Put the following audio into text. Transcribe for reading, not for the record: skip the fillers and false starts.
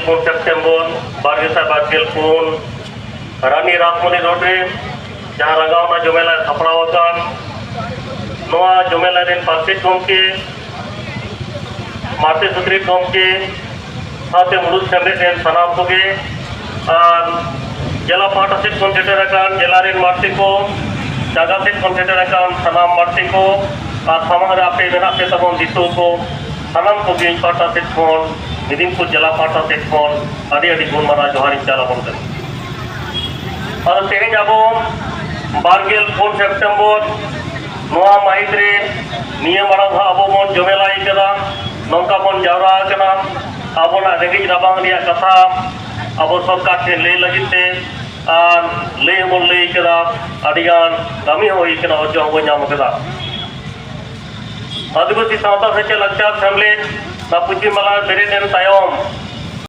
4 September 2024 Rani Rasmani Road re jahan rangawna jomela sapraw akan noa jomela ren Parsik gomke Marti Sutrit gomke साथे Murud सेमलेट ren sanam koge ar jela pahata set kon seter akan jela ren marti ko jaga set kon seter akan sanam marti ko ar samang re ape mena pe tabon ditu ko sanam koge pahata set kon Medinpur jela pahata set kon adi adi gun mara johari chala bon kari ar teni jabo 4 September noa mahit re niya mara abo bon jomela ikada nongka bon jawra akana abona regi rabang dia kata abo sarkar te le lagite ar le mon le keda adigan kami hoi kena ojo abo nyam keda adivasi sawta sece lakchar samle na puchi mala bere den tayom